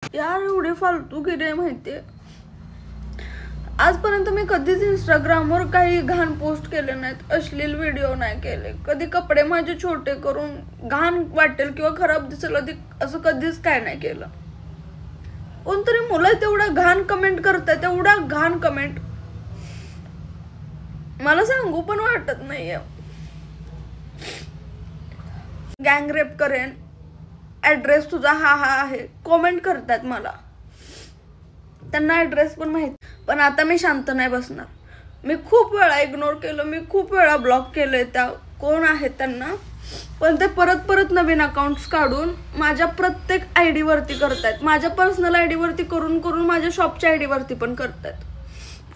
यार एवढे फालतूगिरी आहे माहितीये. आजपर्यंत मी कधीच इंस्टाग्रामवर काही घाण पोस्ट केले नाहीत, अश्लील व्हिडिओ नाही केले. कधी कपडे माझे छोटे करून घाण वाटेल किंवा खराब दिसेल असं कधीच काय नाही केलं. कोणतरी मुलं तेवढा घाण कमेंट करतात, तेवढा घाण कमेंट मला सांगू पण वाटत नाहीये. गँग रेप करेन, ऍड्रेस तुझा हा आहे कमेंट करतात मला. त्यांना ऍड्रेस पण माहिती. पण आता मी शांत नाही बसणार. मी खूप वेळा इग्नोर केलं, मी खूप वेळा ब्लॉक केलंय त्या कोण आहेत त्यांना. पण ते परत परत नवीन अकाउंट्स काढून माझ्या प्रत्येक आयडी वरती करतात. माझ्या पर्सनल आयडी वरती करून करून माझ्या शॉपच्या आयडी वरती पण करतात.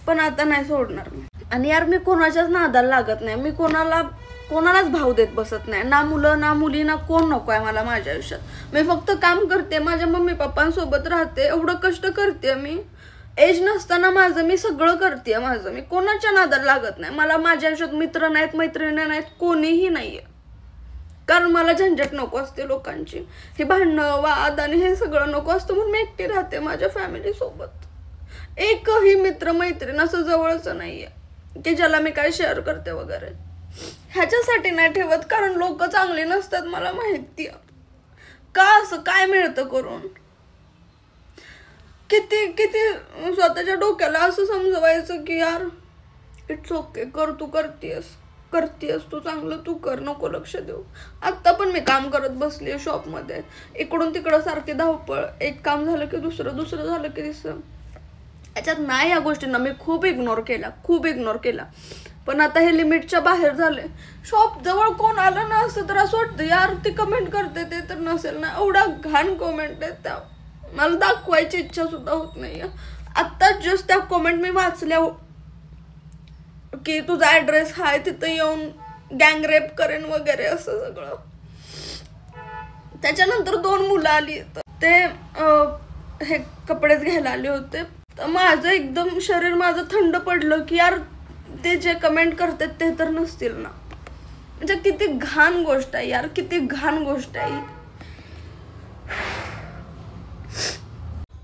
पण आता नाही सोडणार मी. आणि यार मी कोणाच्याच नादाला लागत नाही. मी कोणालाच भाव देत बसत नाही. ना मुलं ना मुली ना कोण नको आहे मला माझ्या आयुष्यात. मी फक्त काम करते, माझ्या मम्मी पप्पांसोबत राहते, एवढं कष्ट करते मी. एज नसताना मी सगळं करते माझं. मी कोणाच्या नादाला लागत नाही. मला माझ्या आयुष्यात मित्र नाहीत, मैत्रिणी नाहीत, कोणीही नाहीये. कारण मला झंझट नको असते लोकांची. हे भांडणं वाद आणि हे सगळं नको असतं. म्हणून मी एकटी राहते माझ्या फॅमिली सोबत. एकही मित्र मैत्रीण असं जवळचं नाहीये की ज्याला मी काय शेअर करते वगैरे. ह्याच्यासाठी नाही ठेवत कारण लोक चांगली नसतात मला माहिती. का असं काय मिळतं करून. किती किती स्वतःच्या डोक्याला असं समजवायचं की यार इट्स ओके, कर, तू करतेस तू चांगलं तू कर, नको लक्ष देऊ. आता पण मी काम करत बसली शॉपमध्ये, इकडून तिकडं सारखी धावपळ. एक काम झालं की दुसरं झालं की तिसरं. याच्यात नाही या गोष्टींना मी खूप इग्नोर केला. पण आता हे लिमिटच्या बाहेर झाले. शॉप जवळ कोण आलं ना असं तर असं वाटतं यार ती कमेंट करते ते तर नसेल ना. एवढा घाण कमेंट आहेत त्या, मला दाखवायची इच्छा सुद्धा होत नाही. आता जस्ट त्या कमेंट मी वाचल्या की तुझा ऍड्रेस हाय तिथं येऊन गँग रेप करेन वगैरे असं सगळं. त्याच्यानंतर 2 मुलं आली. ते हे कपडेच घ्यायला आले होते. तर माझं एकदम शरीर माझं थंड पडलं की यार ते जे कमेंट करतात ते तर नसतील ना. म्हणजे किती घाण गोष्ट आहे यार, किती घाण गोष्ट आहे.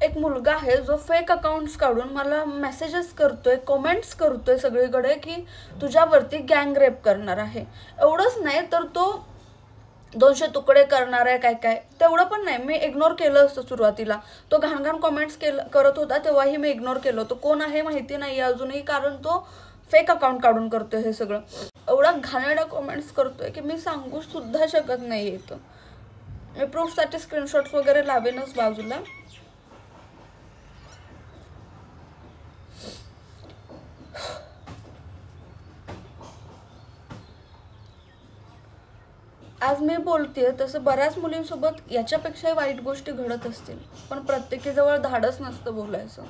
एक मुलगा आहे जो फेक अकाउंट्स काढून मला मेसेजेस करतोय, कमेंट्स करतोय सगळीकडे की तुझ्यावरती गँग रेप करणार आहे. एवढंच नाही तर तो 200 तुकडे करणार आहे काय तेवढं पण नाही. मी इग्नोर केलं असतं सुरुवातीला. तो घाण कमेंट्स करत होता तेव्हाही मी इग्नोर केलं होतं. कोण आहे माहिती नाही अजूनही कारण तो फेक अकाउंट काढून करतोय हे सगळं. एवढा घाणेरडा कमेंट्स करतोय की मी सांगू सुद्धा शकत नाही. येतं मी प्रूफसाठी स्क्रीनशॉट्स वगैरे लावेनच बाजूला. आज मी बोलतेय तसं बऱ्याच मुलींसोबत याच्यापेक्षा वाईट गोष्टी घडत असतील, पण प्रत्येकीजवळ धाडस नसतं बोलायचं.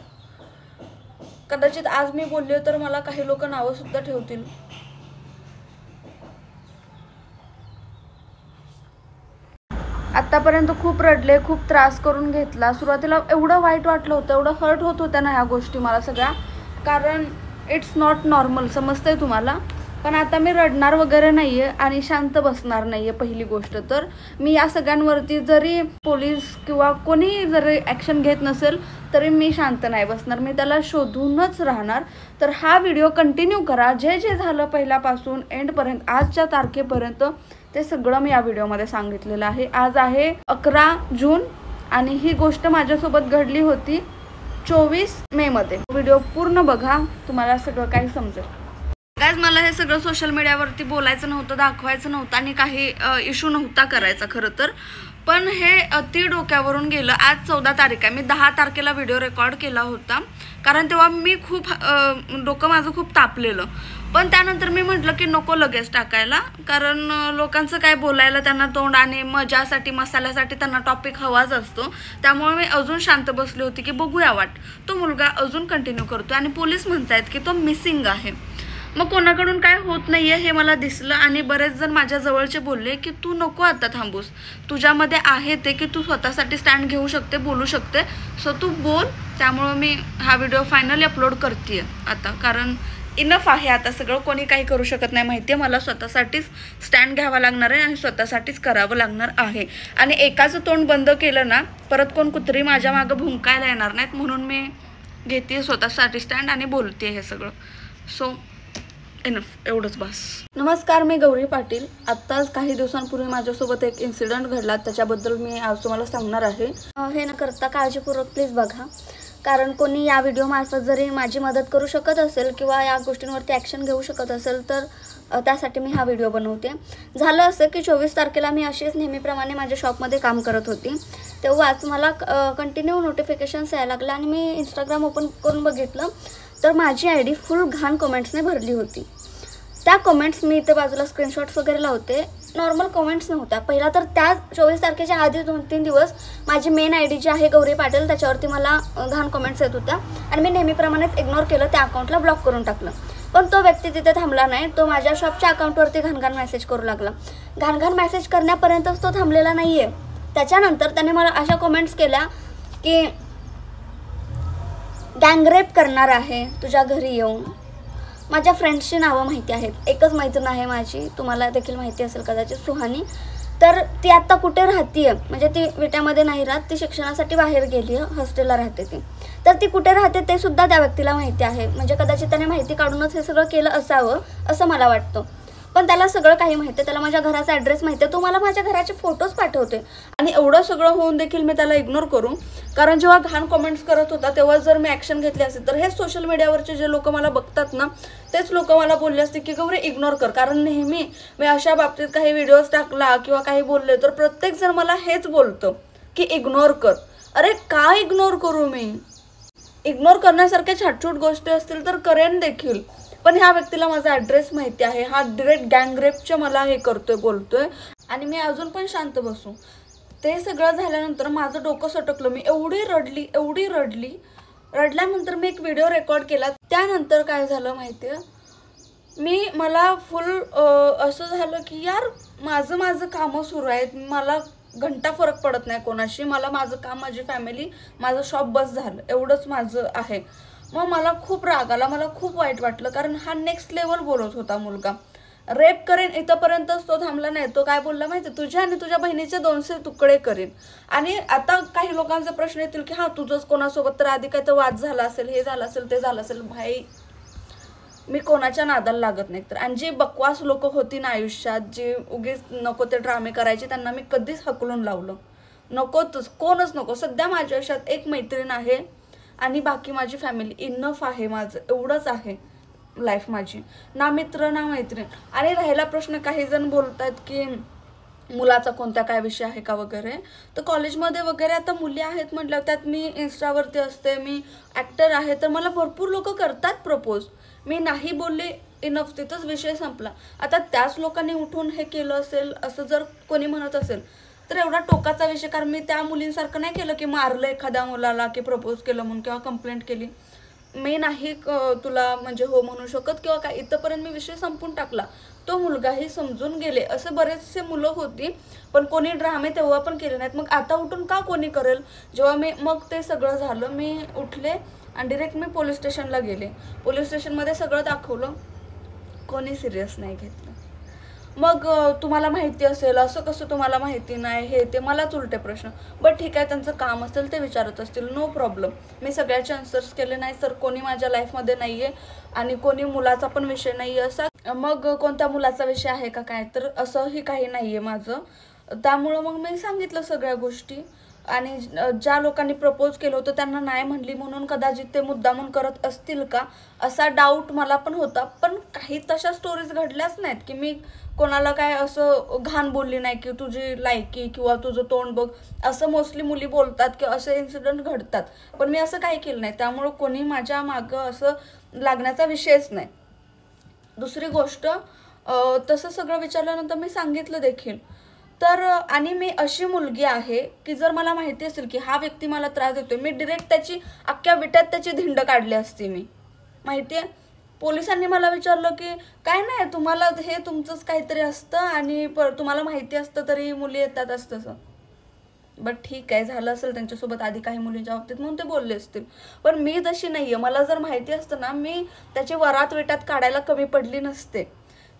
कदाचित आज मी बोलले तर मला काही लोक नावं सुद्धा ठेवतील. आतापर्यंत खूप रडले, खूप त्रास करून घेतला. सुरुवातीला एवढं वाईट वाटलं होतं, एवढं हर्ट होत होत्या ना ह्या गोष्टी मला सगळ्या. कारण इट्स नॉट नॉर्मल, समजतंय तुम्हाला. पण आता मी रडणार वगैरे नाहीये आणि शांत बसणार नाहीये. पहिली गोष्ट तर मी या सगळ्यांवरती जरी पोलीस किंवा कोणी जरी ॲक्शन घेत नसेल तरी मी शांत नाही बसणार. मी त्याला शोधूनच राहणार. तर हा व्हिडिओ कंटिन्यू करा. जे झालं पहिल्यापासून एंडपर्यंत आजच्या तारखेपर्यंत ते सगळं मी या व्हिडिओमध्ये सांगितलेलं आहे. आज आहे 11 जून आणि ही गोष्ट माझ्यासोबत घडली होती 24 मे मध्ये. व्हिडिओ पूर्ण बघा, तुम्हाला सगळं काही समजेल. गाइस मला हे सगळं सोशल मीडियावरती बोलायचं नव्हतं, दाखवायचं नव्हतं आणि काही इश्यू नव्हता करायचा खरं तर. पण हे अति डोक्यावरून गेलं. आज 14 तारीख आहे. मी 10 तारखेला व्हिडिओ रेकॉर्ड केला होता कारण तेव्हा मी खूप डोकं माझं खूप तापलेलं. पण त्यानंतर मी म्हटलं की नको लगेच टाकायला, कारण लोकांचं काय बोलायला त्यांना तोंड आणि मजासाठी मसाल्यासाठी त्यांना टॉपिक हवाच असतो. त्यामुळे मी अजून शांत बसली होती की बघूया वाट. तो मुलगा अजून कंटिन्यू करतो आणि पोलीस म्हणतायत की तो मिसिंग आहे. मग कोणाकडून काय होत नाहीये हे मला दिसलं आणि बरेच जण माझ्या जवळचे बोलले की तू नको आता थांबूस, तुझ्यामध्ये आहे ते की तू स्वतःसाठी स्टँड घेऊ शकते, बोलू शकते, सो तू बोल. त्यामुळे मी हा व्हिडिओ फायनली अपलोड करते आता. कारण इनफ आहे आता सगळं, कोणी काही करू शकत नाही माहिती आहे. मला स्वतःसाठीच स्टँड घ्यावा लागणार आहे आणि स्वतःसाठीच करावं लागणार आहे. आणि एकाचं तोंड बंद केलं ना परत कोण कुत्री माझ्या मागं भुंकायला येणार नाहीत, म्हणून मी घेते स्वतःसाठी स्टँड आणि बोलते हे सगळं. सो इनफ, एवढंच बस. नमस्कार, मी गौरी पाटील. आत्ताच काही दिवसांपूर्वी माझ्यासोबत एक इन्सिडेंट घडला, त्याच्याबद्दल मी आज तुम्हाला सांगणार आहे. हे न करता काळजीपूर्वक प्लीज बघा, कारण कोणी या व्हिडिओमार्फत जरी माझी मदत करू शकत असेल किंवा या गोष्टींवरती ॲक्शन घेऊ शकत असेल तर त्यासाठी मी हा व्हिडिओ बनवते. झालं असं की 24 तारखेला मी अशीच नेहमीप्रमाणे माझ्या शॉपमध्ये काम करत होती. तेव्हाच मला कंटिन्यू नोटिफिकेशन्स यायला लागल्या आणि मी इंस्टाग्राम ओपन करून बघितलं तर माझी ID फुल घाण कमेंट्सने भरली होती. त्या कमेंट्स मी इथे बाजूला स्क्रीनशॉट्स वगैरे लावते. नॉर्मल कमेंट्स नव्हत्या. पहिला तर त्या 24 तारखेच्या आधी 2-3 दिवस माझी मेन ID जी आहे गौरी पाटील त्याच्यावरती मला घाण कमेंट्स येत होत्या आणि मी नेहमीप्रमाणेच इग्नोर केलं, त्या अकाउंटला ब्लॉक करून टाकलं. पण तो व्यक्ती तिथे थांबला नाही. तो माझ्या शॉपच्या अकाउंटवरती घाणघाण मेसेज करू लागला. घाणघाण मेसेज करण्यापर्यंतच तो थांबलेला नाही आहे. त्याच्यानंतर त्याने मला अशा कमेंट्स केल्या की गँगरेप करणार आहे तुझ्या घरी येऊन. माझ्या फ्रेंड्सची नावं माहिती आहेत. एकच मैत्रीण आहे माझी, तुम्हाला देखील माहिती असेल कदाचित, सुहानी. तर ती आत्ता कुठे राहते आहे, म्हणजे ती विट्यामध्ये नाही राहत, ती शिक्षणासाठी बाहेर गेली आहे, हॉस्टेलला राहते ती. तर ती कुठे राहते ते सुद्धा त्या व्यक्तीला माहिती आहे. म्हणजे कदाचित त्याने माहिती काढूनच हे सगळं केलं असावं असं मला वाटतं. पण त्याला सगळं काही माहिती आहे. त्याला माझ्या घराचा ॲड्रेस माहिती आहे. तो मला माझ्या घराचे फोटोज पाठवते. आणि एवढं सगळं होऊन देखील मी त्याला इग्नोर करू, कारण जेव्हा घाण कमेंट्स करत होता तेव्हा जर मी ॲक्शन घेतली असेल तर हे सोशल मीडियावरचे जे लोक मला बघतात ना तेच लोक मला बोलले असते की गौरी इग्नोर कर. कारण नेहमी मी अशा बाबतीत काही व्हिडिओज टाकला किंवा काही बोलले तर प्रत्येकजण मला हेच बोलतं की इग्नोर कर. अरे का इग्नोर करू मी? इग्नोर करण्यासारख्या छाटछूट गोष्टी असतील तर करेन देखील, पण ह्या व्यक्तीला माझा ॲड्रेस माहिती आहे. हा डायरेक्ट गँगरेपचे मला हे करतोय, बोलतोय आणि मी अजून पण शांत बसू. ते सगळं झाल्यानंतर माझं डोकं सटकलं. मी एवढी रडली. रडल्यानंतर मी एक व्हिडिओ रेकॉर्ड केला. त्यानंतर काय झालं माहिती आहे, मला फुल असं झालं की यार माझं कामं सुरू आहेत, मला घंटा फरक पडत नाही कोणाशी. मला माझं काम, माझी फॅमिली, माझं शॉप बस झालं, एवढंच माझं आहे. मग मला खूप राग आला, मला खूप वाईट वाटलं, कारण हा नेक्स्ट लेवल बोलत होता मुलगा. रेप करेन इथंपर्यंतच तो थांबला नाही. तो काय बोलला माहिती, तुझ्या आणि तुझ्या बहिणीचे 200 तुकडे करेन. आणि आता काही लोकांचे प्रश्न येतील की हा तुझंच कोणासोबत तर आधी काय तर वाद झाला असेल, हे झालं असेल, ते झालं असेल. भाई मी कोणाच्या नादाला लागत नाही. तर आणि जी बकवास लोक होती ना आयुष्यात, जी उगीच नको ते ड्रामे करायचे, त्यांना मी कधीच हकलून लावलं. नकोच, कोणच नको. सध्या माझ्या आयुष्यात एक मैत्रीण आहे आणि बाकी माझी फॅमिली इनफ आहे. माझं एवढंच आहे लाईफ माझी, ना मित्र ना मैत्रीण. आणि राहिला प्रश्न, काही जण बोलतात की मुलाचा कोणता काय विषय आहे का वगैरे, तर कॉलेजमध्ये वगैरे आता मुली आहेत म्हटलं, त्यात मी इन्स्टावरती असते, मी ॲक्टर आहे, तर मला भरपूर लोक करतात प्रपोज. मी नाही बोलले, इनफ, तिथंच विषय संपला. आता त्याच लोकांनी उठून हे केलं असेल असं जर कोणी म्हणत असेल तर एवढा टोकाचा विषय, कारण मी त्या मुलींसारखं नाही केलं की मारलं एखाद्या मुलाला की प्रपोज केलं म्हणून किंवा कंप्लेंट केली. मी नाही तुला म्हणजे हो म्हणू शकत किंवा काय, इथंपर्यंत मी विषय संपून टाकला. तो मुलगाही समजून गेले. असे बरेचसे मुलं होती, पण कोणी ड्रामे तेव्हा पण केले नाहीत. मग आता उठून का कोणी करेल? जेव्हा मग ते सगळं झालं, मी उठले आणि डिरेक्ट मी पोलीस स्टेशनला गेले. पोलीस स्टेशनमध्ये सगळं दाखवलं, कोणी सिरियस नाही घेतलं. मग तुम्हाला माहिती असेल, असं कसं तुम्हाला माहिती नाही, हे ते मलाच उलटे प्रश्न. बट ठीक आहे, त्यांचं काम असेल ते विचारत असतील, नो प्रॉब्लेम. मी सगळ्याचे आन्सर्स केले नाही सर. कोणी माझ्या लाईफमध्ये नाही आहे आणि कोणी मुलाचा पण विषय नाही आहे असा. मग कोणत्या मुलाचा विषय आहे का काय, तर असंही काही नाही आहे माझं. त्यामुळं मग मी सांगितलं सगळ्या गोष्टी. आणि ज्या लोकांनी प्रपोज केलं होतं त्यांना नाही म्हणली म्हणून कदाचित ते मुद्दामून करत असतील का असा डाऊट मला पण होता. पण काही तशा स्टोरीज घडल्याच नाहीत की मी कोणाला काय असं घाण बोलली नाही की तुझी लायकी किंवा तुझं तोंड बघ, असं मोस्टली मुली बोलतात की असे इन्सिडेंट घडतात. पण मी असं काही केलं नाही, त्यामुळं कोणी माझ्या मागं असं लागण्याचा विषयच नाही. दुसरी गोष्ट, तसं सगळं विचारल्यानंतर मी सांगितलं देखील. तर आणि मी अशी मुलगी आहे की जर मला माहिती असेल की हा व्यक्ती मला त्रास देतोय, मी डिरेक्ट त्याची अख्ख्या विट्यात त्याची धिंड काढली असती. मी माहिती आहे, पोलिसांनी मला विचारलं की काय नाही, तुम्हाला हे तुमचंच काहीतरी असतं आणि तुम्हाला माहिती असतं तरी मुली येतात असतं. बट ठीक आहे, झालं असेल त्यांच्यासोबत आधी काही मुलींच्या बाबतीत म्हणून ते बोलले असतील. पण मी तशी नाही आहे. मला जर माहिती असतं ना, मी त्याची वरात विटात काढायला कमी पडली नसते.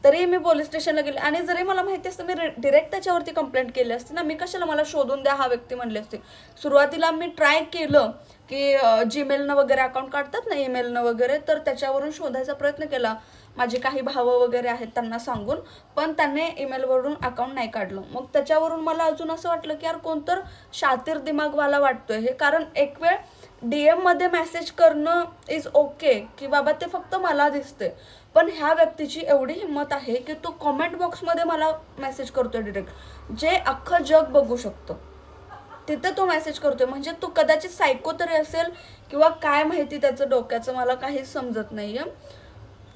तरी मी पोलीस स्टेशनला गेले आणि जरी मला माहिती असतं मी डिरेक्ट त्याच्यावरती कंप्लेंट केली असते ना. मी कशाला मला शोधून द्या हा व्यक्ती म्हणले असते. सुरुवातीला मी ट्राय केलं की जीमेलनं वगैरे अकाउंट काढतात ना, ईमेलनं वगैरे, तर त्याच्यावरून शोधायचा प्रयत्न केला. माझे काही भावं वगैरे आहेत त्यांना सांगून, पण त्यांनी ईमेलवरून अकाउंट नाही काढलं. मग त्याच्यावरून मला अजून असं वाटलं की यार कोणतर शातीर दिमागवाला वाटतोय हे. कारण एक वेळ DM मध्ये मेसेज करणं इज ओके की बाबा ते फक्त मला दिसते, पण ह्या व्यक्तीची एवढी हिंमत आहे की तो कमेंट बॉक्समध्ये मला मेसेज करतोय डिरेक्ट, जे अख्खं जग बघू शकतो तिथे तो मेसेज करतोय. म्हणजे तो कदाचित सायको तरी असेल किंवा काय माहिती त्याचं डोक्याचं, मला काहीच समजत नाहीये.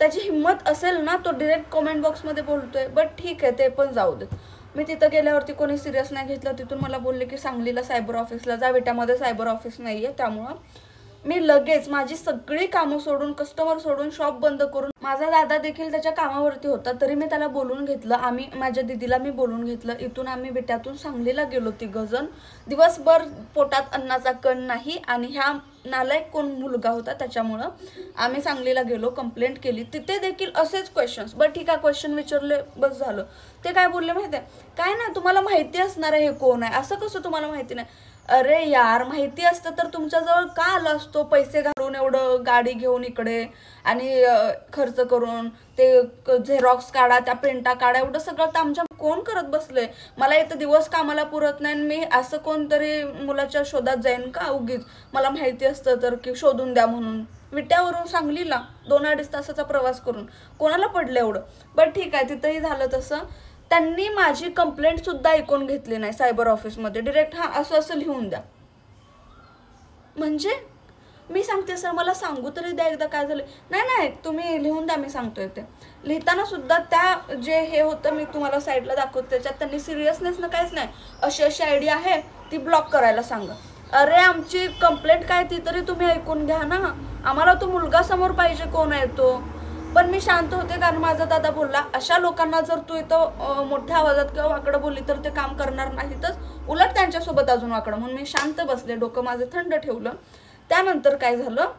त्याची हिंमत असेल ना, तो डिरेक्ट कमेंट बॉक्समध्ये बोलतोय. बट ठीक आहे, ते पण जाऊ देत. मी तिथं गेल्यावरती कोणी सिरियस नाही घेतलं. तिथून मला बोलले की सांगलीला सायबर ऑफिसला जा, विट्यामध्ये सायबर ऑफिस नाही आहे. त्यामुळं मी लगेच माझी सगळी कामं सोडून, कस्टमर सोडून, शॉप बंद करून, माझा दादा देखील त्याच्या कामावरती होता तरी मी त्याला बोलून घेतलं. माझ्या दीदीला मी बोलून घेतलं. इथून आम्ही विट्यातून सांगलीला गेलो 3 जण. दिवसभर पोटात अन्नाचा कण नाही आणि ह्या नालायक कोण मुलगा होता त्याच्यामुळं आम्ही सांगलीला गेलो. कंप्लेंट केली. तिथे देखील असेच क्वेश्चन्स. बरं ठीक आहे, क्वेश्चन विचारले, बस झालं. ते काय बोलले माहिती आहे, काय नाही तुम्हाला माहिती असणार आहे हे कोण आहे. असं कसं तुम्हाला माहिती नाही. अरे यार, माहिती असतं तर तुमच्याजवळ का आला असतो पैसे घालून, एवढं गाडी घेऊन इकडे आणि खर्च करून, ते झेरॉक्स काढा, त्या प्रिंटा काढा, एवढं सगळं तर आमच्या कोण करत बसले. मला इथं दिवस कामाला पुरत नाही. मी असं कोणतरी मुलाच्या शोधात जाईन का उगीच, मला माहिती असतं तर की शोधून द्या म्हणून. विट्यावरून सांगलीला 2-2.5 तासाचा प्रवास करून कोणाला पडलं एवढं. बट ठीक आहे, तिथंही झालं तसं. त्यांनी माझी कंप्लेंट सुद्धा ऐकून घेतली नाही सायबर ऑफिसमध्ये. डिरेक्ट हा असं असं लिहून द्या. म्हणजे मी सांगते सर मला सांगू तरी द्या एकदा काय झालं. नाही तुम्ही लिहून द्या, मी सांगतोय. ते लिहिताना सुद्धा त्या जे हे होतं मी तुम्हाला साईडला दाखवते त्याच्यात त्यांनी सिरियसनेस ना काहीच नाही, अशी आयडिया आहे ती ब्लॉक करायला सांगा. अरे आमची कंप्लेंट काय ती तरी तुम्ही ऐकून घ्या ना. आम्हाला तो मुलगा समोर पाहिजे, कोण आहे तो. पण मी शांत होते कारण माझा दादा बोलला अशा लोकांना जर तू इथं मोठ्या आवाजात किंवा वाकडं बोलली तर ते काम करणार नाहीतच, उलट त्यांच्यासोबत अजून वाकडं. म्हणून मी शांत बसले, डोकं माझं थंड ठेवलं. त्यानंतर काय झालं,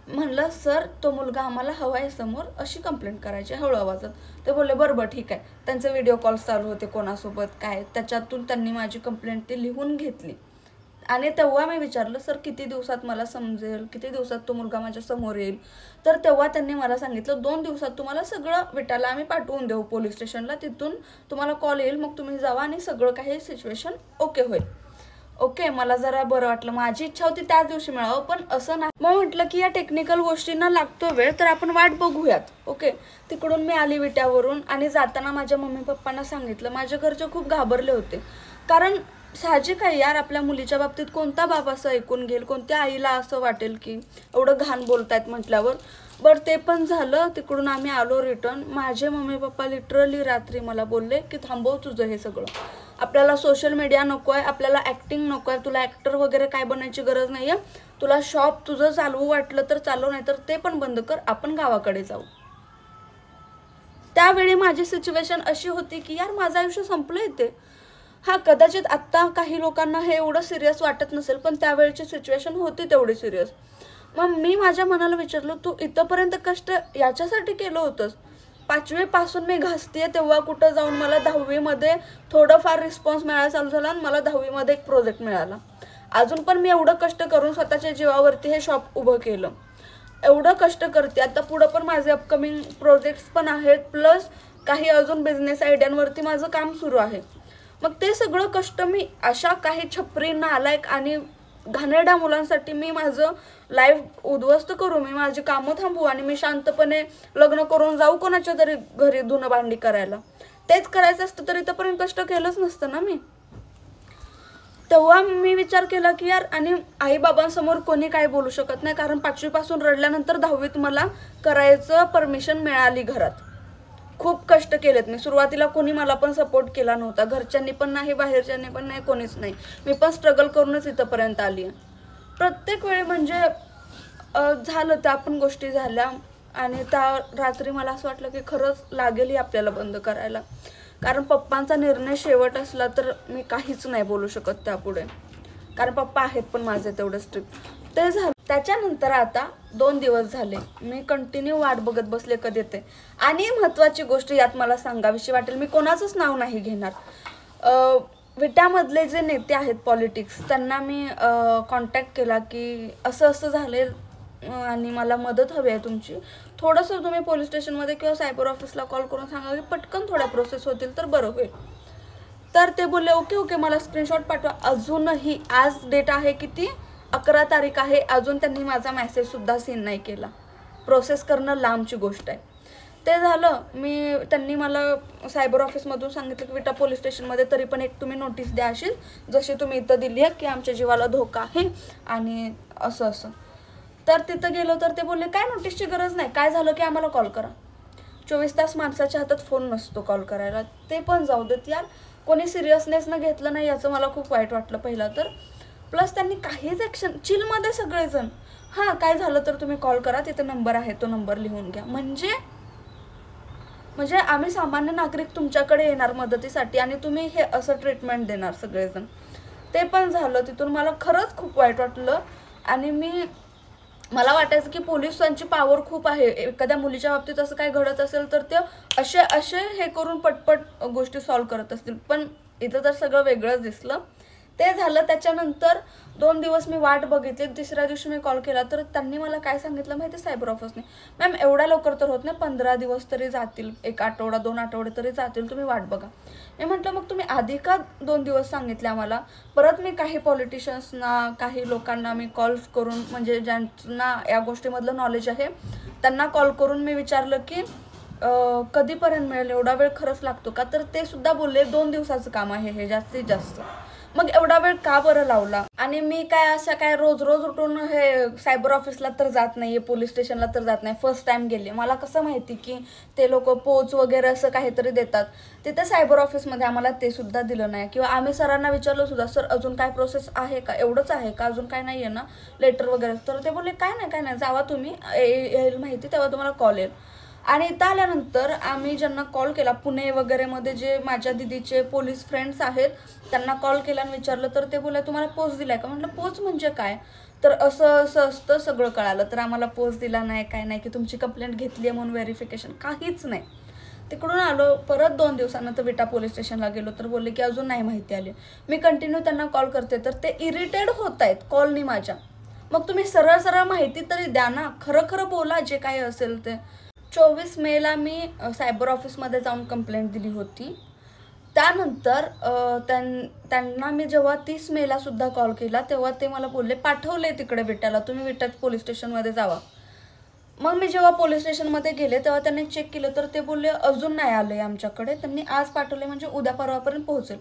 म्हणलं सर तो मुलगा आम्हाला हवा आहे समोर, अशी कंप्लेंट करायची हळू आवाजात. ते बोलले बरं ठीक आहे. त्यांचे व्हिडिओ कॉल्स चालू होते कोणासोबत काय, त्याच्यातून त्यांनी माझी कंप्लेंट ती लिहून घेतली. आणि तेव्हा मी विचारलं सर किती दिवसात मला समजेल, किती दिवसात तो मुलगा माझ्या समोर येईल. तर तेव्हा त्यांनी मला सांगितलं 2 दिवसात तुम्हाला सगळं विटाला आम्ही पाठवून देऊ पोलीस स्टेशनला, तिथून तुम्हाला कॉल येईल, मग तुम्ही जावा आणि सगळं काही सिच्युएशन ओके होईल. ओके, मला जरा बरं वाटलं. माझी इच्छा होती त्याच दिवशी मिळावं, पण असं नाही. मग म्हटलं की या टेक्निकल गोष्टींना लागतो वेळ, तर आपण वाट बघूयात. ओके, तिकडून मी आली विट्यावरून आणि जाताना माझ्या मम्मी पप्पांना सांगितलं. माझ्या घरचे खूप घाबरले होते कारण साहजिक आहे यार, आपल्या मुलीच्या बाबतीत कोणता बाप असं ऐकून घेईल, कोणत्या आईला असं वाटेल की एवढं घाण बोलतायत म्हटल्यावर. बरं ते पण झालं. तिकडून आम्ही आलो रिटर्न. माझे मम्मी पप्पा लिटरली रात्री मला बोलले की थांबव तुझं हे सगळं, आपल्याला सोशल मीडिया नको आहे, आपल्याला ॲक्टिंग नको आहे, तुला ॲक्टर वगैरे काय बनायची गरज नाही आहे, तुला शॉप तुझं चालवू वाटलं तर चालव, नाही तर ते पण बंद कर, आपण गावाकडे जाऊ. त्यावेळी माझी सिच्युएशन अशी होती की यार माझं आयुष्य संपलं इथे. हा कदाचित आत्ता काही लोकांना हे एवढं सिरियस वाटत नसेल, पण त्यावेळची सिच्युएशन होती तेवढी सिरियस. मग मी माझ्या मनाला विचारलं तू इथंपर्यंत कष्ट याच्यासाठी केलं होतंस. 5वी पासून मी घासतीये तेव्हा कुठं जाऊन मला 10वी मध्ये थोडंफार रिस्पॉन्स मिळायला चालू झाला आणि मला 10वी मध्ये एक प्रोजेक्ट मिळाला. अजून पण मी एवढं कष्ट करून स्वतःच्या जीवावरती हे शॉप उभं केलं, एवढं कष्ट करते. आता पुढं पण माझे अपकमिंग प्रोजेक्ट्स पण आहेत, प्लस काही अजून बिझनेस आयडियांवरती माझं काम सुरू आहे. मग ते सगळं कष्ट मी अशा काही छपरी नालायक आणि घाणेरड्या मुलांसाठी मी माझं लाईफ उद्ध्वस्त करू, मी माझी कामं थांबवू आणि मी शांतपणे लग्न करून जाऊ कोणाच्या तरी घरी धुणं भांडी करायला. तेच करायचं असतं तर इथंपर्यंत कष्ट केलंच नसतं ना मी. तेव्हा मी विचार केला की यार, आणि आईबाबांसमोर कोणी काय बोलू शकत नाही कारण 5वी पासून रडल्यानंतर 10वीत मला करायचं परमिशन मिळाली घरात. खूप कष्ट केलेत मी. सुरुवातीला कोणी मला पण सपोर्ट केला नव्हता, घरच्यांनी पण नाही, बाहेरच्यांनी पण नाही, कोणीच नाही. मी पण स्ट्रगल करूनच इथंपर्यंत आली आहे. प्रत्येक वेळी म्हणजे झालं त्या पण गोष्टी झाल्या आणि त्या रात्री मला असं वाटलं की खरंच लागेल ही आपल्याला बंद करायला. कारण पप्पांचा निर्णय शेवट असला तर मी काहीच नाही बोलू शकत त्यापुढे, कारण पप्पा आहेत पण माझे तेवढे स्ट्रिक्ट. ते झालं. त्याच्यानंतर आता 2 दिवस झाले मी कंटिन्यू वाट बघत बसले कधी येते. आणि महत्त्वाची गोष्ट यात मला सांगावीशी वाटेल, मी कोणाचंच नाव नाही घेणार. विट्यामधले जे नेते आहेत पॉलिटिक्स, त्यांना मी कॉन्टॅक्ट केला की असं असं झाले आणि मला मदत हवी आहे तुमची, थोडंसं तुम्ही पोलीस स्टेशनमध्ये किंवा सायबर ऑफिसला कॉल करून सांगा की पटकन थोड्या प्रोसेस होतील तर बरं होईल. तर ते बोलले ओके ओके, मला स्क्रीनशॉट पाठवा. अजूनही आज डेट आहे किती, 11 तारीख आहे, अजून त्यांनी माझा मेसेजसुद्धा सीन नाही केला. प्रोसेस करणं लांबची गोष्ट आहे. ते झालं. त्यांनी मला सायबर ऑफिसमधून सांगितलं की विटा पोलीस स्टेशनमध्ये तरी पण एक तुम्ही नोटीस द्या अशी, जशी तुम्ही इथं दिली आहे की आमच्या जीवाला धोका आहे आणि असं असं. तर तिथं गेलो तर ते बोलले काय नोटीसची गरज नाही, काय झालं की आम्हाला कॉल करा. 24 तास माणसाच्या हातात फोन नसतो कॉल करायला. ते पण जाऊ देत यार, कोणी सिरियसनेसनं घेतलं नाही याचं मला खूप वाईट वाटलं पहिलं तर. प्लस त्यांनी काहीच ॲक्शन, चिलमध्ये सगळेजण, हां काय झालं तर तुम्ही कॉल करा, तिथे नंबर आहे तो नंबर लिहून घ्या. म्हणजे आम्ही सामान्य नागरिक तुमच्याकडे येणार मदतीसाठी आणि तुम्ही हे असं ट्रीटमेंट देणार सगळेजण. ते पण झालं. तिथून मला खरंच खूप वाईट वाटलं. आणि मला वाटायचं की पोलिसांची पॉवर खूप आहे. एखाद्या मुलीच्या बाबतीत असं काय घडत असेल तर ते असे हे करून पटपट गोष्टी सॉल्व्ह करत असतील, पण इथं तर सगळं वेगळंच दिसलं. ते झालं. त्याच्यानंतर 2 दिवस मी वाट बघितली. 3ऱ्या दिवशी मी कॉल केला तर त्यांनी मला काय सांगितलं माहिती, सायबर ऑफिसने, मॅम एवढ्या लवकर तर होत नाही, 15 दिवस तरी जातील, 1 आठवडा 2 आठवडे तरी जातील, तुम्ही वाट बघा. मी म्हटलं मग तुम्ही आधी का 2 दिवस सांगितले आम्हाला. परत मी काही पॉलिटिशियन्सना, काही लोकांना मी कॉल्स करून, म्हणजे ज्यांना या गोष्टीमधलं नॉलेज आहे त्यांना कॉल करून मी विचारलं की कधीपर्यंत मिळेल, एवढा वेळ खरंच लागतो का. तर ते सुद्धा बोलले 2 दिवसाचं काम आहे हे जास्तीत जास्त. मग एवढा वेळ का बरं लावला. आणि मी काय रोज उठून हे सायबर ऑफिसला तर जात नाही, पोलीस स्टेशनला तर जात नाही, फर्स्ट टाइम गेले. मला कसं माहिती की ते लोक पोच वगैरे असं काहीतरी देतात. तिथे सायबर ऑफिसमध्ये आम्हाला ते सुद्धा दिलं नाही. किंवा आम्ही सरांना विचारलं सुद्धा, सर अजून काय प्रोसेस आहे का, एवढंच आहे का, अजून काय नाही आहे ना लेटर वगैरे. तर ते बोलले काय नाही जावा तुम्ही, येईल माहिती तेव्हा तुम्हाला कॉल येईल. आणि इथं आल्यानंतर आम्ही ज्यांना कॉल केला, पुणे वगैरेमध्ये जे माझ्या दिदीचे पोलीस फ्रेंड्स आहेत त्यांना कॉल केला आणि विचारलं तर ते बोलले तुम्हाला पोच दिलाय का. म्हटलं पोच म्हणजे काय, तर असं असतं सगळं कळालं. तर आम्हाला पोच दिला नाही, काय नाही, की तुमची कंप्लेंट घेतली आहे म्हणून व्हेरिफिकेशन, काहीच नाही. तिकडून आलो. परत 2 दिवसानंतर विटा पोलीस स्टेशनला गेलो तर बोलले की अजून नाही माहिती आली. मी कंटिन्यू त्यांना कॉल करते तर ते इरिटेड होत आहेत कॉलनी माझ्या. मग तुम्ही सरळ माहिती तरी द्या ना, खरं बोला जे काही असेल ते. 24 मेला मी सायबर ऑफिसमध्ये जाऊन कंप्लेंट दिली होती. त्यानंतर त्यांना मी जेव्हा 30 मेला सुद्धा कॉल केला तेव्हा ते मला बोलले पाठवले तिकडे विट्याला, तुम्ही विट्यात पोलीस स्टेशनमध्ये जावा. मग मी जेव्हा पोलीस स्टेशनमध्ये गेले तेव्हा त्यांनी चेक केलं तर ते बोलले अजून नाही आले आमच्याकडे, त्यांनी आज पाठवले म्हणजे उद्या परवापर्यंत पोहोचेल.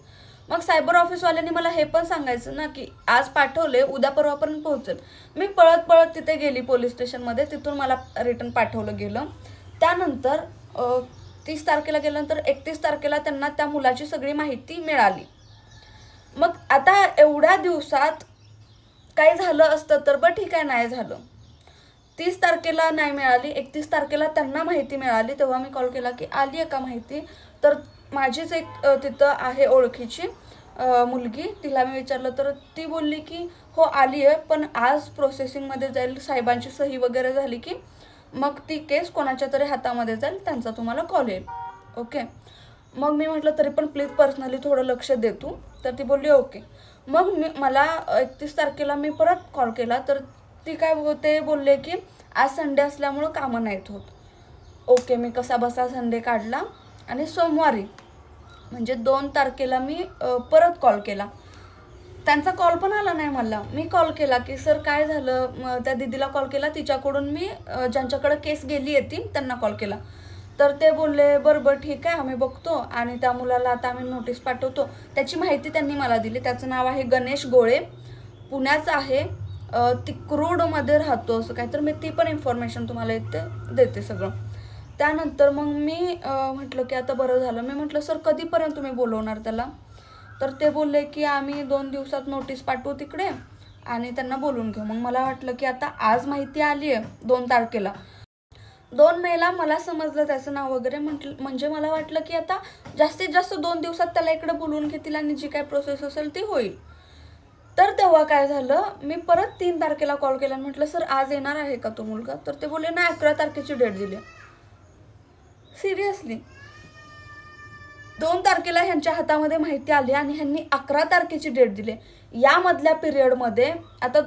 मग सायबर ऑफिसवाल्यांनी मला हे पण सांगायचं ना की आज पाठवले, उद्या परवापर्यंत पोहोचेल. मी पळत तिथे गेली पोलीस स्टेशनमध्ये, तिथून मला रिटर्न पाठवलं गेलं. त्यानंतर 30 तारखेला गेल्यानंतर 31 तारखेला त्यांना त्या मुलाची सगळी माहिती मिळाली. मग आता एवढ्या दिवसात काय झालं असतं तर बरं ठीक आहे, नाही झालं. 30 तारखेला नाही मिळाली, 31 तारखेला त्यांना माहिती मिळाली. तेव्हा मी कॉल केला की आली आहे का माहिती. तर माझीच एक तिथं आहे ओळखीची मुलगी, तिला मी विचारलं तर ती बोलली की हो आली आहे, पण आज प्रोसेसिंगमध्ये जाईल, साहेबांची सही वगैरे झाली की मग ती केस कोणाच्या तरी हातामध्ये जाईल, त्यांचा तुम्हाला कॉल येईल. ओके. मग मी म्हटलं तरी पण प्लीज पर्सनली थोडं लक्ष दे तू. तर ती बोलली ओके. मग मला 31 तारखेला मी परत कॉल केला तर ती ते बोलले की आज संडे असल्यामुळं कामं नाहीत होत. ओके. मी कसा बसा संडे काढला आणि सोमवारी म्हणजे 2 तारखेला मी परत कॉल केला. त्यांचा कॉल पण आला नाही मला. मी कॉल केला की सर काय झालं, त्या दिदीला कॉल केला, तिच्याकडून मी ज्यांच्याकडे केस गेली आहे ती त्यांना कॉल केला. तर ते बोलले बरं ठीक आहे, आम्ही बघतो आणि त्या मुलाला आता आम्ही नोटीस पाठवतो. त्याची माहिती त्यांनी मला दिली. त्याचं नाव आहे गणेश गोळे, पुण्याचं आहे, तिक्रूडमध्ये राहतो असं काय. तर मी ती पण इन्फॉर्मेशन तुम्हाला देते सगळं. त्यानंतर मग मी म्हटलं की आता बरं झालं. मी म्हटलं सर कधीपर्यंत तुम्ही बोलवणार त्याला. तर ते बोलले की आम्ही 2 दिवसात नोटीस पाठवू तिकडे आणि त्यांना बोलून घेऊ. मग मला वाटलं की आता आज माहिती आली आहे 2 तारखेला, 2 मेला मला समजलं त्याचं नाव वगैरे, म्हणजे मला वाटलं की आता जास्तीत जास्त 2 दिवसात त्याला इकडे बोलवून घेतील आणि जी काय प्रोसेस असेल ती होईल. तर तेव्हा काय झालं, मी परत 3 तारखेला कॉल केला आणि म्हटलं सर आज येणार आहे का तो मुलगा? तर ते बोलले नाही, 11 तारखेची डेट दिली. सिरियसली 2 तारखेला ह्यांच्या हातामध्ये माहिती आली आणि ह्यांनी 11 तारखेची डेट दिली. यामधल्या पिरियडमध्ये आता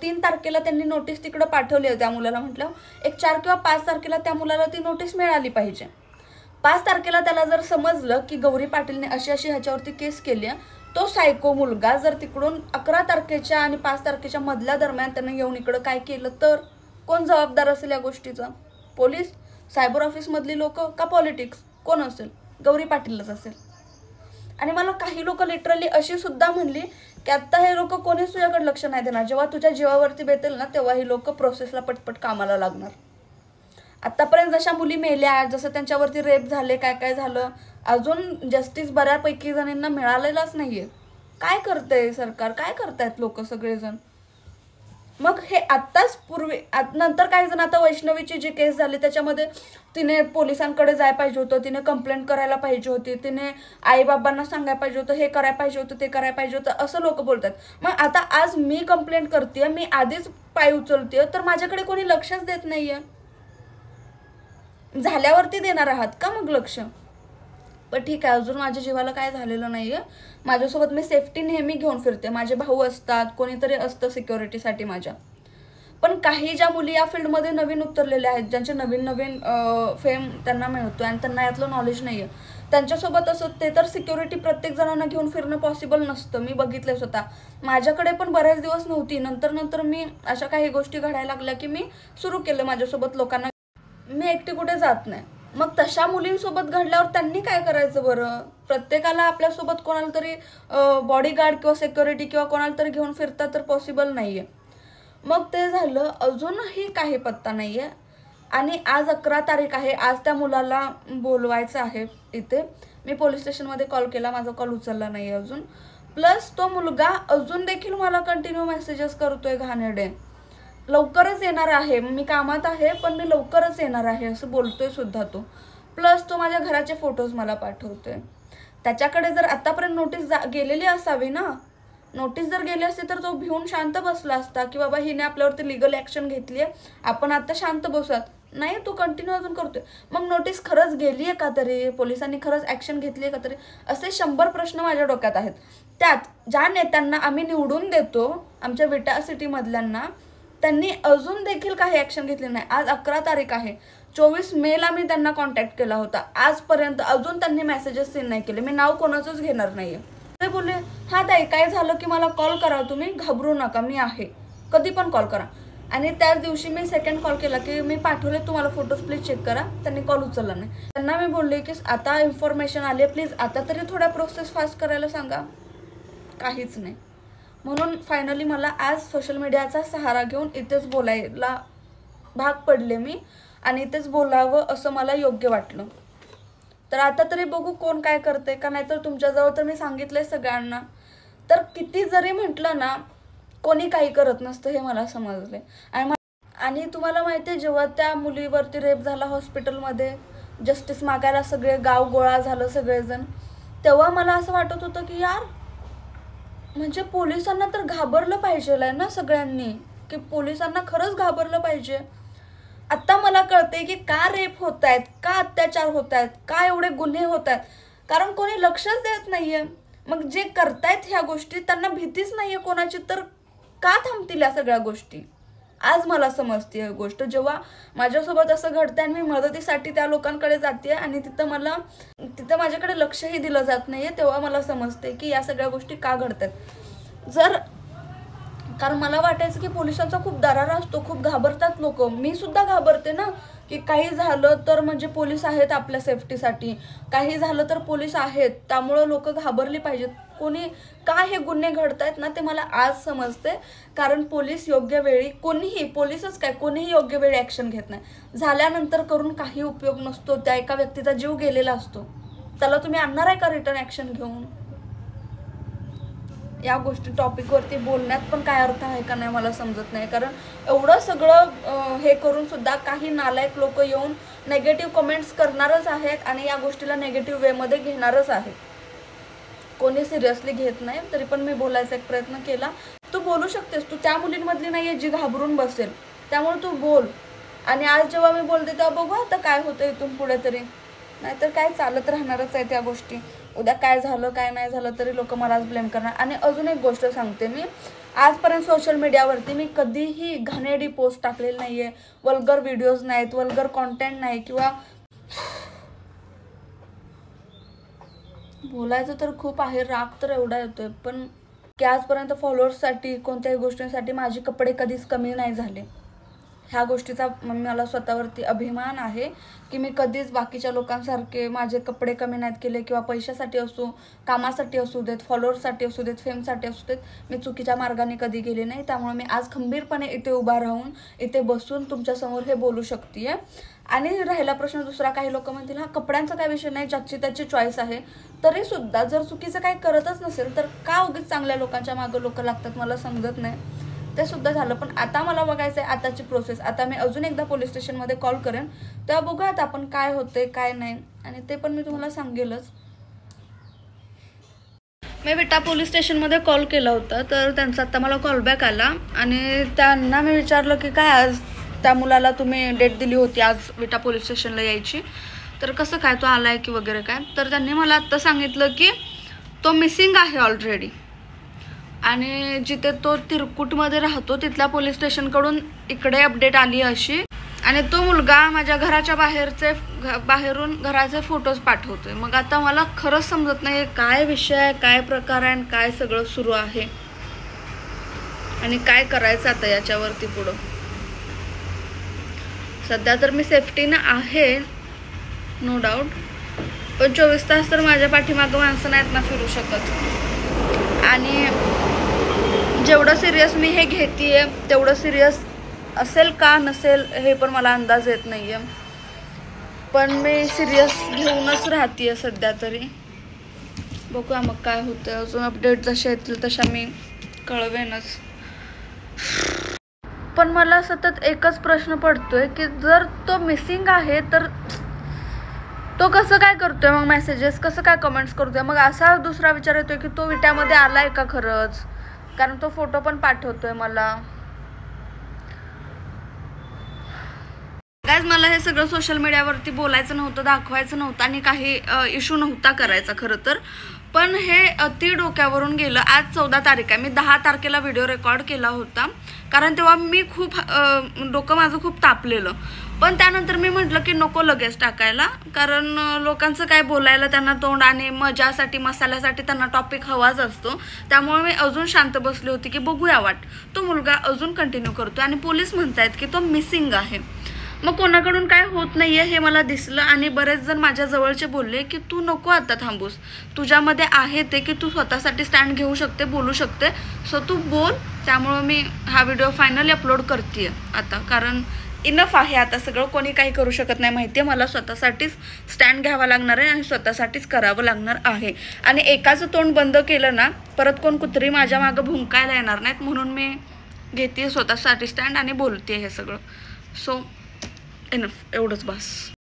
3 तारखेला त्यांनी नोटीस तिकडं पाठवली आहे त्या मुलाला. म्हटलं एक 4 किंवा 5 तारखेला त्या मुलाला ती नोटीस मिळाली पाहिजे. 5 तारखेला त्याला जर समजलं की गौरी पाटीलने अशी अशी ह्याच्यावरती केस केली आहे, तो सायको मुलगा जर तिकडून 11 तारखेच्या आणि 5 तारखेच्या मधल्या दरम्यान त्यानं येऊन इकडं काय केलं तर कोण जबाबदार असेल या गोष्टीचा? पोलीस, सायबर ऑफिसमधली लोक का पॉलिटिक्स? कोण असेल? गौरी पाटीलच असेल. आणि मला काही लोक लिटरली अशी सुद्धा म्हणली की आत्ता हे लोक कोणीच तुझ्याकडे लक्ष नाही देणार, जेव्हा तुझ्या जीवावरती बेतेल ना तेव्हा ही लोक प्रोसेसला पटपट कामाला लागणार. आत्तापर्यंत जशा मुली मेल्या, जसं त्यांच्यावरती रेप झाले, काय काय झालं, अजून जस्टिस बऱ्यापैकी जणांना मिळालेलाच नाहीये. काय करतंय सरकार? काय करतायत लोक सगळेजण? मग हे आत्ताच नंतर काही जण, आता वैष्णवीची जी केस झाली त्याच्यामध्ये तिने पोलिसांकडे जायला पाहिजे होतं, तिने कंप्लेंट करायला पाहिजे होती, तिने आईबाबांना सांगायला पाहिजे होतं, हे करायला पाहिजे होतं, ते करायला पाहिजे होतं, असं लोक बोलतात. मग आता आज मी कंप्लेंट करते, मी आधीच पाय उचलते, तर माझ्याकडे कोणी लक्षच देत नाहीये. झाल्यावरती देणार आहात का मग लक्ष? पण ठीक आहे, अजून माझ्या जीवाला काय झालेलं नाहीये. माझ्यासोबत मी सेफ्टी नेहमी घेऊन फिरते. माझे भाऊ असतात, कोणीतरी असतं सिक्युरिटीसाठी माझ्या. पण काही ज्या मुली या फील्डमध्ये नवीन उतरलेल्या आहेत, ज्यांचे नवीन नवीन फेम त्यांना मिळतो आणि त्यांना यातलं नॉलेज नाही आहे, त्यांच्यासोबत असं ते तर सिक्युरिटी प्रत्येक जणांना घेऊन फिरणं पॉसिबल नसतं. मी बघितलंय स्वतः. माझ्याकडे पण बरेच दिवस नव्हती. नंतर मी अशा काही गोष्टी घडायला लागल्या की मी सुरू केलं माझ्यासोबत लोकांना. मी एकटी कुठे जात नाही. मग तशा मुलींसोबत घडल्यावर त्यांनी काय करायचं बरं? प्रत्येकाला आपल्यासोबत कोणाला तरी बॉडीगार्ड किंवा सिक्युरिटी किंवा कोणाला तरी घेऊन फिरता तर पॉसिबल नाही आहे. मग ते झालं. अजूनही काही पत्ता नाही आहे. आणि आज 11 तारीख आहे. आज त्या मुलाला बोलवायचं आहे इथे. मी पोलीस स्टेशनमध्ये कॉल केला, माझा कॉल उचलला नाही अजून. प्लस तो मुलगा अजून देखील मला कंटिन्यू मेसेजेस करतोय घाणेरडे. लवकरच येणार आहे, मी कामात आहे पण मी लवकरच येणार आहे असं बोलतोय सुद्धा तो. प्लस तो माझ्या घराचे फोटोज मला पाठवतोय. त्याच्याकडे जर आतापर्यंत नोटीस गेलेली असावी ना, नोटीस जर गेली असती तर तो भिवून शांत बसला असता की बाबा हिने आपल्यावरती लिगल ॲक्शन घेतली आहे, आपण आता शांत बसूयात. नाही, तो कंटिन्यू अजून करतोय. मग नोटीस खरंच गेली आहे का तरी? पोलिसांनी खरंच ॲक्शन घेतली आहे का तरी? असे 100 प्रश्न माझ्या डोक्यात आहेत. त्यात ज्या नेत्यांना आम्ही निवडून देतो, आमच्या विटा सिटीमधल्यांना, त्यांनी अजून देखील काही ॲक्शन घेतली नाही. आज 11 तारीख आहे. 24 मेला मी त्यांना कॉन्टॅक्ट केला होता. आजपर्यंत अजून त्यांनी मेसेजेस सीन नाही केले. मी नाव कोणाचंच घेणार नाहीये. ते बोलले हा ताई काय झालं की मला कॉल करा, तुम्ही घाबरू नका, मी आहे, कधी पण कॉल करा. आणि त्याच दिवशी मी सेकंड कॉल केला की मी पाठवले तुम्हाला फोटोज, प्लीज चेक करा. त्यांनी कॉल उचलला नाही. त्यांना मी बोलले की आता इन्फॉर्मेशन आली आहे, प्लीज आता तरी थोड्या प्रोसेस फास्ट करायला सांगा. काहीच नाही. म्हणून फायनली मला आज सोशल मीडियाचा सहारा घेऊन इथेच बोलायला भाग पडले मी. आणि इथेच बोलावं असं मला योग्य वाटलं. तर आता तरी बघू कोण काय करते का. नाहीतर तुमच्याजवळ तर मी सांगितलंय सगळ्यांना. तर किती जरी म्हटलं ना, कोणी काही करत नसतं हे मला समजले. आणि तुम्हाला माहिती आहे, जेव्हा त्या मुलीवरती रेप झाला हॉस्पिटलमध्ये, जस्टिस मागायला सगळे गाव गोळा झालं सगळेजण, तेव्हा मला असं वाटत होतं की यार, म्हणजे पोलिसांना तर घाबरलं पाहिजे ना सगळ्यांनी, की पोलिसांना खरंच घाबरलं पाहिजे. आत्ता मला कळते की का रेप होत आहेत, का अत्याचार होत आहेत, का एवढे गुन्हे होत आहेत. कारण कोणी लक्षच देत नाहीये. मग जे करतायत ह्या गोष्टी त्यांना भीतीच नाहीये कोणाची, तर का थांबतील या सगळ्या गोष्टी? आज मला समजते ही गोष्ट. जेव्हा माझ्यासोबत असं घडतंय आणि मी मदतीसाठी त्या लोकांकडे जाते आणि तिथं माझ्याकडे लक्षही दिलं जात नाहीये, तेव्हा मला समजते की या सगळ्या गोष्टी का घडतात. कारण मला वाटायचं की पोलिसांचा खूप दरारा असतो, खूप घाबरतात लोक. मी सुद्धा घाबरते ना, की काही झालं तर म्हणजे पोलीस आहेत आपल्या सेफ्टीसाठी, काही झालं तर पोलीस आहेत, त्यामुळं लोक घाबरली पाहिजेत. कोणी का हे गुन्हे घडतायत ना ते मला आज समजते. कारण पोलीस योग्य वेळी, पोलीसच काय कोणीही योग्य वेळी ॲक्शन घेत नाही. झाल्यानंतर करून काही उपयोग नसतो. त्या एका व्यक्तीचा जीव गेलेला असतो, त्याला तुम्ही आणणार आहे का रिटर्न ॲक्शन घेऊन? या गोष्टी टॉपिकवरती बोलण्यात पण काय अर्थ आहे का नाही मला समजत नाही. कारण एवढं सगळं हे करून सुद्धा काही नालायक लोक येऊन नेगेटिव्ह कमेंट्स करणारच आहेत आणि या गोष्टीला नेगेटिव्ह वेमध्ये घेणारच आहेत. कोणी सिरियसली घेत नाही. तरी पण मी बोलायचा एक प्रयत्न केला. तू बोलू शकतेस, तू त्या मुलींमधली नाही आहे जी घाबरून बसेल, त्यामुळे तू बोल. आणि आज जेव्हा मी बोलते तेव्हा बघू आता काय होतं इथून पुढे तरी, नाहीतर काय चालत राहणारच आहे त्या गोष्टी. उद्या काय झालं काय नाही झालं तरी लोक मलाच ब्लेम करणार. आणि अजून एक गोष्ट सांगते, मी आजपर्यंत सोशल मीडियावरती मी कधीही घाणेरडी पोस्ट टाकलेली नाही आहे, वल्गर व्हिडिओज नाहीत, वल्गर कॉन्टेंट नाही, किंवा बोलायचं तर खूप आहे, राग तर एवढा येतोय, पण की आजपर्यंत फॉलोअर्ससाठी कोणत्याही गोष्टींसाठी माझे कपडे कधीच कमी नाही झाले. ह्या गोष्टीचा मला स्वतःवरती अभिमान आहे की मी कधीच बाकीच्या लोकांसारखे माझे कपडे कमी नाहीत केले, किंवा पैशासाठी असो, कामासाठी असू देत, फॉलोअर्ससाठी असू देत, फेमसाठी असू देत, मी चुकीच्या मार्गाने कधी गेले नाही. त्यामुळे मी आज खंबीरपणे इथे उभा राहून इथे बसून तुमच्यासमोर हे बोलू शकते. आणि राहिला प्रश्न दुसरा, काही लोक म्हणतील हा कपड्यांचा काय विषय नाही, ज्याची त्याची चॉईस आहे. तरी सुद्धा जर चुकीचं काही करतच नसेल तर का उगीच चांगल्या लोकांच्या मागं लोक लागतात मला समजत नाही. ते सुद्धा झालं. पण आता मला बघायचं आहे आताची प्रोसेस. आता मी अजून एकदा पोलीस स्टेशनमध्ये कॉल करेन, तेव्हा बघूयात आपण काय होते काय नाही, आणि ते पण मी तुम्हाला सांगेलच. मी विटा पोलीस स्टेशनमध्ये कॉल केला होता, तर त्यांचा आता मला कॉलबॅक आला आणि त्यांना मी विचारलं की काय आज त्या मुलाला तुम्ही डेट दिली होती आज विटा पोलीस स्टेशनला यायची, तर कसं काय तो आलाय की वगैरे काय. तर त्यांनी मला आत्ता सांगितलं की तो मिसिंग आहे ऑलरेडी, आणि जिथे तो तिरकुटमध्ये राहतो तिथल्या पोलीस स्टेशनकडून इकडे अपडेट आली अशी, आणि तो मुलगा माझ्या घराच्या बाहेरून घराचे फोटोज पाठवतोय. मग आता मला खरंच समजत नाही काय विषय आहे, काय प्रकार आहे, काय सगळं सुरू आहे आणि काय करायचं आता याच्यावरती पुढं. सध्या तर मी सेफ्टीनं आहे नो डाऊट, पण 24 तास तर माझ्या पाठीमागं माणसं नाहीत ना फिरू शकत. आणि जेवढं सिरियस मी हे घेतेय तेवढं सिरियस असेल का नसेल हे पण मला अंदाज येत नाही आहे, पण मी सिरियस घेऊनच राहते सध्या तरी. बघूया मग काय होतं. अजून अपडेट जसे येतील तशा मी कळवेनच. पण मला सतत एकच प्रश्न पडतोय की जर तो मिसिंग आहे तर तो कसं काय करतोय, मग मेसेजेस कसं काय कमेंट्स करतोय. मग असा दुसरा विचार येतोय की तो विट्यामध्ये आलाय का खरंच, कारण तो फोटो पण पाठवतोय मला. गाईज मला हे सगळं सोशल मीडियावरती बोलायचं नव्हतं, दाखवायचं नव्हतं आणि काही इश्यू नव्हता करायचा खरं तर, पण हे अति डोक्यावरून गेलं. आज 14 तारीख आहे, मी 10 तारखेला व्हिडिओ रेकॉर्ड केला होता, कारण तेव्हा मी खूप डोकं माझं खूप तापलेलं. पण त्यानंतर मी म्हटलं की नको लगेच टाकायला, कारण लोकांचं काय बोलायला त्यांना तोंड, आणि मजासाठी मसाल्यासाठी त्यांना टॉपिक हवाच असतो. त्यामुळे मी अजून शांत बसली होती की बघूया वाट, तो मुलगा अजून कंटिन्यू करतो आणि पोलीस म्हणतायत की तो मिसिंग आहे. मग कोणाकडून काय होत नाहीये हे मला दिसलं, आणि बरेच जण माझ्या जवळचे बोलले की तू नको आता थांबूस, तुझ्यामध्ये आहे ते की तू स्वतःसाठी स्टँड घेऊ शकते, बोलू शकते, सो तू बोल. त्यामुळे मी हा व्हिडिओ फायनली अपलोड करते आता, कारण इनफ आहे आता सगळं. कोणी काही करू शकत नाही माहिती आहे, मला स्वतःसाठीच स्टँड घ्यावा लागणार आहे आणि स्वतःसाठीच करावं लागणार आहे. आणि एकाचं तोंड बंद केलं ना परत कोण कुत्री माझ्या मागं भुंकायला येणार नाहीत, म्हणून मी घेते स्वतःसाठी स्टँड आणि बोलते हे सगळं. सो इनफ, एवढंच बस.